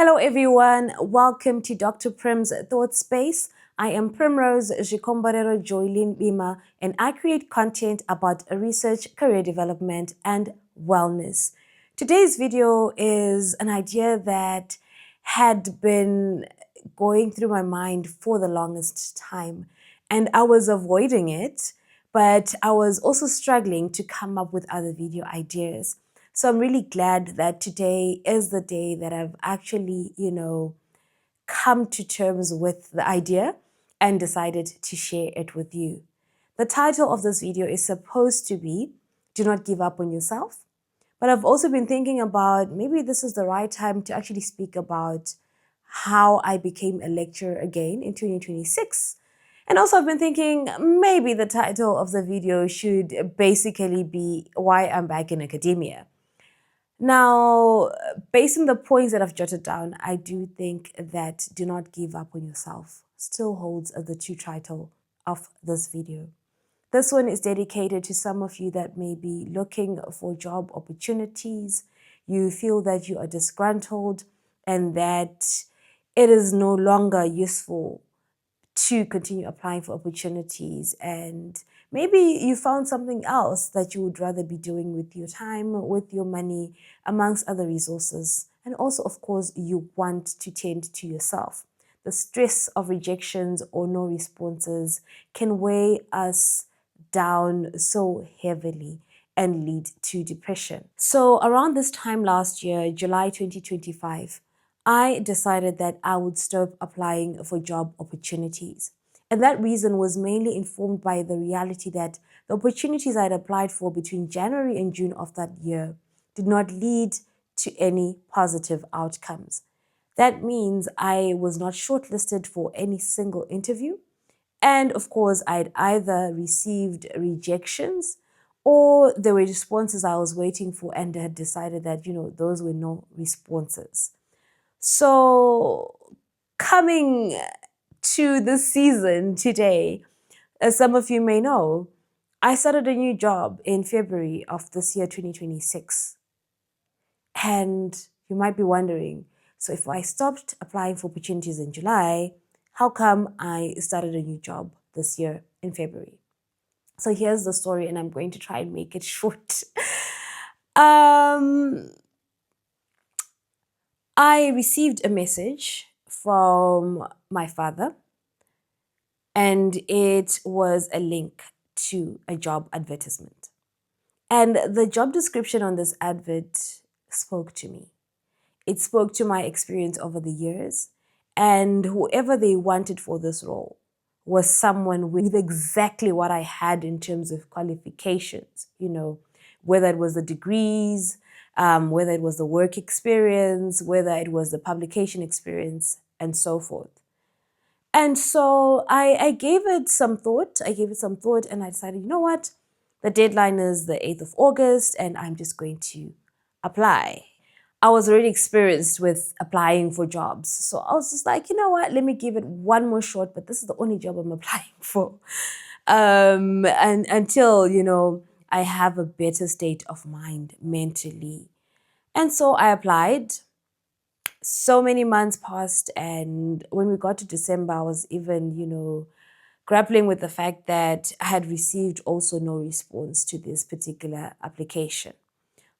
Hello everyone, welcome to Dr. Prim's Thought Space. I am Primrose Jikombarero Joylin Bima and I create content about research, career development and wellness. Today's video is an idea that had been going through my mind for the longest time and I was avoiding it, but I was also struggling to come up with other video ideas. So I'm really glad that today is the day that I've actually, come to terms with the idea and decided to share it with you. The title of this video is supposed to be Do Not Give Up on Yourself. But I've also been thinking about maybe this is the right time to actually speak about how I became a lecturer again in 2026. And also I've been thinking maybe the title of the video should basically be Why I'm Back in Academia. Now, based on the points that I've jotted down, I do think that Do Not Give Up on Yourself still holds the true title of this video. This one is dedicated to some of you that may be looking for job opportunities. You feel that you are disgruntled and that it is no longer useful to continue applying for opportunities, and maybe you found something else that you would rather be doing with your time, with your money, amongst other resources. And also, of course, you want to tend to yourself. The stress of rejections or no responses can weigh us down so heavily and lead to depression. So around this time last year, July 2025, I decided that I would stop applying for job opportunities. And that reason was mainly informed by the reality that the opportunities I had applied for between January and June of that year did not lead to any positive outcomes. That means I was not shortlisted for any single interview. And of course, I'd either received rejections or there were responses I was waiting for and had decided that, those were no responses. So coming to this season today, as some of you may know, I started a new job in February of this year, 2026. And you might be wondering, so if I stopped applying for opportunities in July, how come I started a new job this year in February? So here's the story, and I'm going to try and make it short. I received a message from my father, and it was a link to a job advertisement. And the job description on this advert spoke to me. It spoke to my experience over the years, and whoever they wanted for this role was someone with exactly what I had in terms of qualifications, whether it was the degrees, whether it was the work experience, whether it was the publication experience, and so forth. And so I gave it some thought. And I decided, you know what? The deadline is the 8th of August, and I'm just going to apply. I was already experienced with applying for jobs. So I was just like, you know what? Let me give it one more shot, but this is the only job I'm applying for. And until, I have a better state of mind mentally. And so I applied. So many months passed, and when we got to December, I was even, grappling with the fact that I had received also no response to this particular application.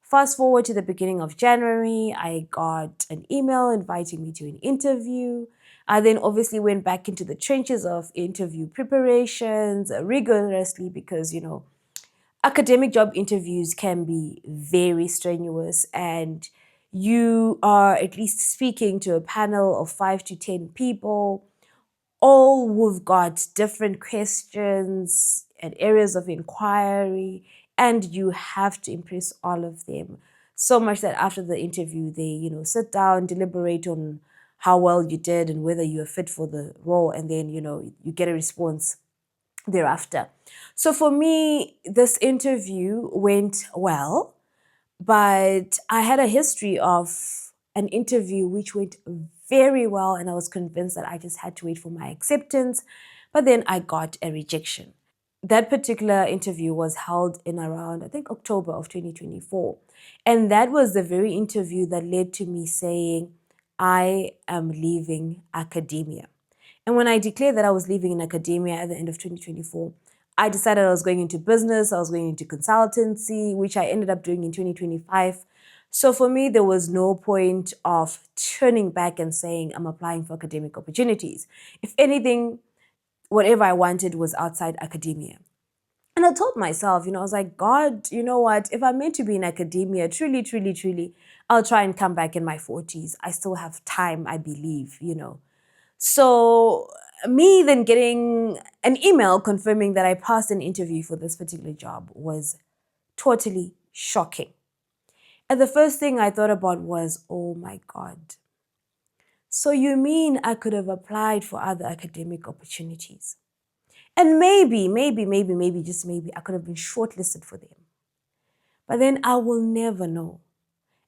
Fast forward to the beginning of January, I got an email inviting me to an interview. I then obviously went back into the trenches of interview preparations rigorously because, academic job interviews can be very strenuous, and you are at least speaking to a panel of 5 to 10 people, all who've got different questions and areas of inquiry, and you have to impress all of them. So much that after the interview, they, sit down, deliberate on how well you did and whether you are fit for the role, and then, you get a response thereafter. So for me, this interview went well, but I had a history of an interview which went very well, and I was convinced that I just had to wait for my acceptance, but then I got a rejection. That particular interview was held in around, I think, October of 2024. And that was the very interview that led to me saying, I am leaving academia. And when I declared that I was leaving in academia at the end of 2024, I decided I was going into business, I was going into consultancy, which I ended up doing in 2025. So for me, there was no point of turning back and saying I'm applying for academic opportunities. If anything, whatever I wanted was outside academia. And I told myself, I was like, God, you know what? If I'm meant to be in academia, truly, truly, truly, I'll try and come back in my 40s. I still have time, I believe. So me then getting an email confirming that I passed an interview for this particular job was totally shocking. And the first thing I thought about was, oh my God. So you mean I could have applied for other academic opportunities? And maybe, just maybe, I could have been shortlisted for them. But then I will never know.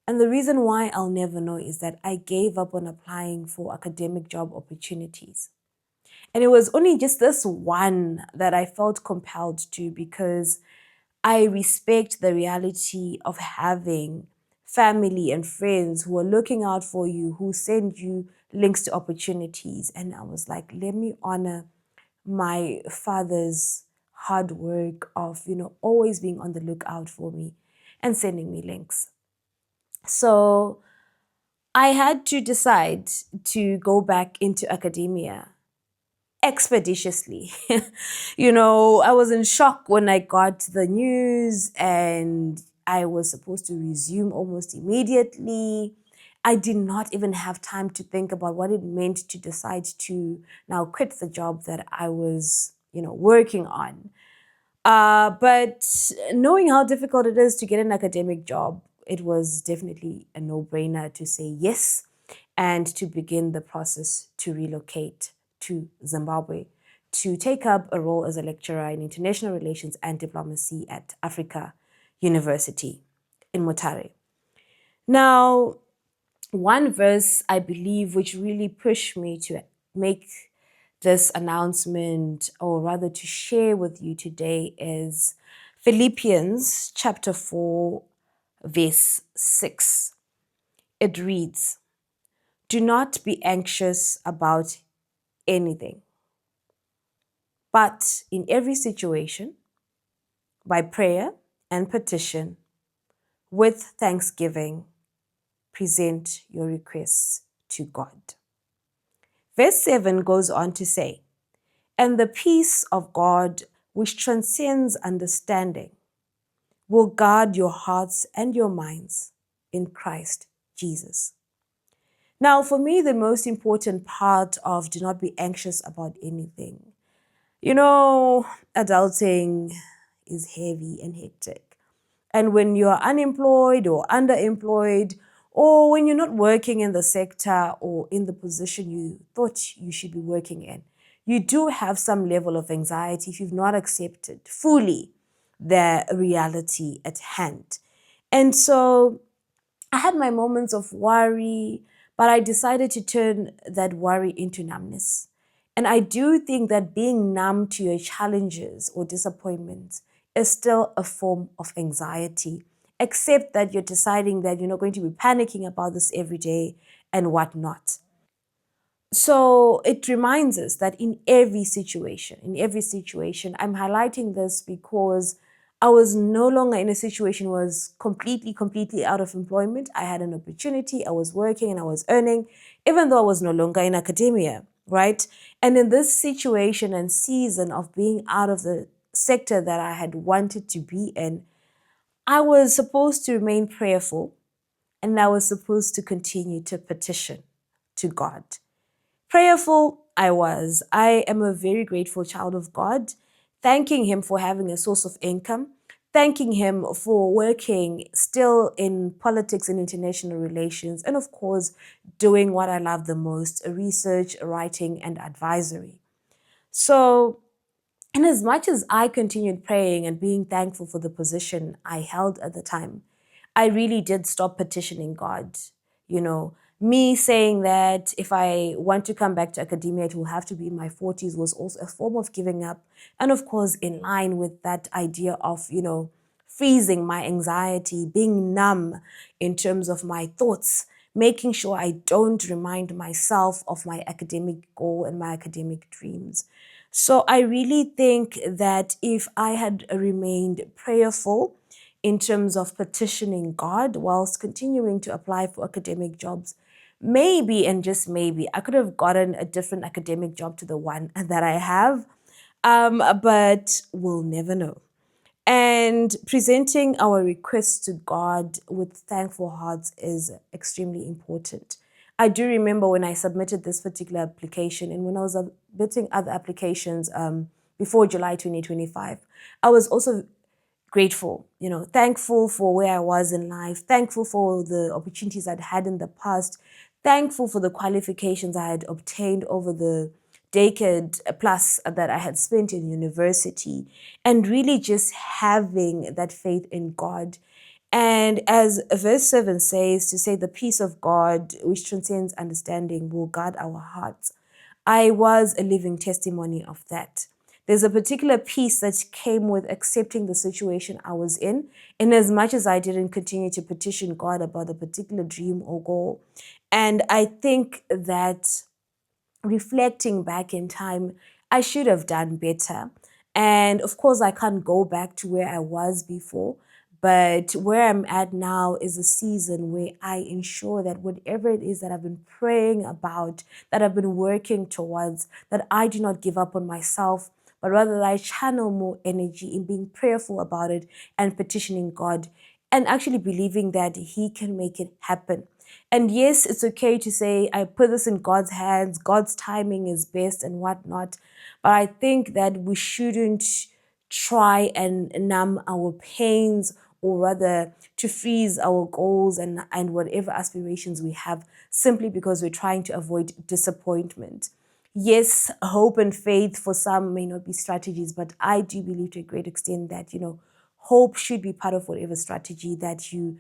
And the reason why I'll never know is that I gave up on applying for academic job opportunities. And it was only just this one that I felt compelled to, because I respect the reality of having family and friends who are looking out for you, who send you links to opportunities. And I was like, let me honor my father's hard work of, always being on the lookout for me and sending me links. So I had to decide to go back into academia expeditiously. I was in shock when I got the news and I was supposed to resume almost immediately. I did not even have time to think about what it meant to decide to now quit the job that I was, working on. But knowing how difficult it is to get an academic job, it was definitely a no-brainer to say yes and to begin the process to relocate to Zimbabwe to take up a role as a lecturer in international relations and diplomacy at Africa University in Mutare. Now, one verse I believe which really pushed me to make this announcement, or rather to share with you today, is Philippians chapter 4, verse 6. It reads, "Do not be anxious about anything, but in every situation, by prayer and petition, with thanksgiving, present your requests to God." Verse 7 goes on to say, "And the peace of God, which transcends understanding, will guard your hearts and your minds in Christ Jesus." Now, for me, the most important part of do not be anxious about anything. Adulting is heavy and hectic. And when you're unemployed or underemployed, or when you're not working in the sector or in the position you thought you should be working in, you do have some level of anxiety if you've not accepted fully the reality at hand. And so I had my moments of worry, but I decided to turn that worry into numbness. And I do think that being numb to your challenges or disappointments is still a form of anxiety, except that you're deciding that you're not going to be panicking about this every day and whatnot. So it reminds us that in every situation, I'm highlighting this because I was no longer in a situation where I was completely out of employment. I had an opportunity, I was working and I was earning, even though I was no longer in academia, right? And in this situation and season of being out of the sector that I had wanted to be in, I was supposed to remain prayerful and I was supposed to continue to petition to God. Prayerful I was. I am a very grateful child of God, thanking Him for having a source of income, thanking Him for working still in politics and international relations, and of course, doing what I love the most, research, writing, and advisory. So, in as much as I continued praying and being thankful for the position I held at the time, I really did stop petitioning God. Me saying that if I want to come back to academia, it will have to be in my 40s was also a form of giving up. And of course, in line with that idea of, freezing my anxiety, being numb in terms of my thoughts, making sure I don't remind myself of my academic goal and my academic dreams. So I really think that if I had remained prayerful in terms of petitioning God whilst continuing to apply for academic jobs, maybe and just maybe I could have gotten a different academic job to the one that I have. But we'll never know. And presenting our requests to God with thankful hearts is extremely important. I do remember when I submitted this particular application and when I was submitting other applications before July 2025, I was also grateful, thankful for where I was in life, thankful for the opportunities I'd had in the past, thankful for the qualifications I had obtained over the decade plus that I had spent in university, and really just having that faith in God. And as verse 7 says, to say the peace of God, which transcends understanding, will guard our hearts. I was a living testimony of that. There's a particular peace that came with accepting the situation I was in as much as I didn't continue to petition God about a particular dream or goal. And I think that reflecting back in time, I should have done better. And of course, I can't go back to where I was before. But where I'm at now is a season where I ensure that whatever it is that I've been praying about, that I've been working towards, that I do not give up on myself, but rather that I channel more energy in being prayerful about it and petitioning God and actually believing that He can make it happen. And yes, it's okay to say, I put this in God's hands, God's timing is best and whatnot. But I think that we shouldn't try and numb our pains, or rather to freeze our goals and whatever aspirations we have simply because we're trying to avoid disappointment. Yes, hope and faith for some may not be strategies, but I do believe to a great extent that, hope should be part of whatever strategy that you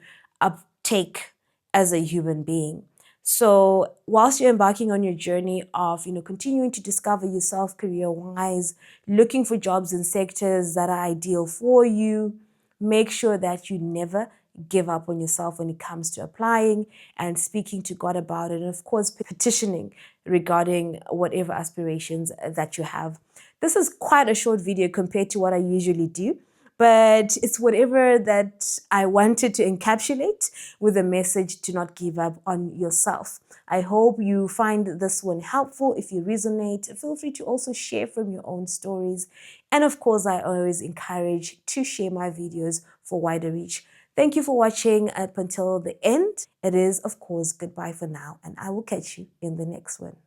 take as a human being. So whilst you're embarking on your journey of, continuing to discover yourself career-wise, looking for jobs in sectors that are ideal for you, make sure that you never give up on yourself when it comes to applying and speaking to God about it. And of course, petitioning regarding whatever aspirations that you have. This is quite a short video compared to what I usually do, but it's whatever that I wanted to encapsulate with a message to not give up on yourself. I hope you find this one helpful. If you resonate, feel free to also share from your own stories. And of course, I always encourage to share my videos for wider reach. Thank you for watching up until the end. It is, of course, goodbye for now, and I will catch you in the next one.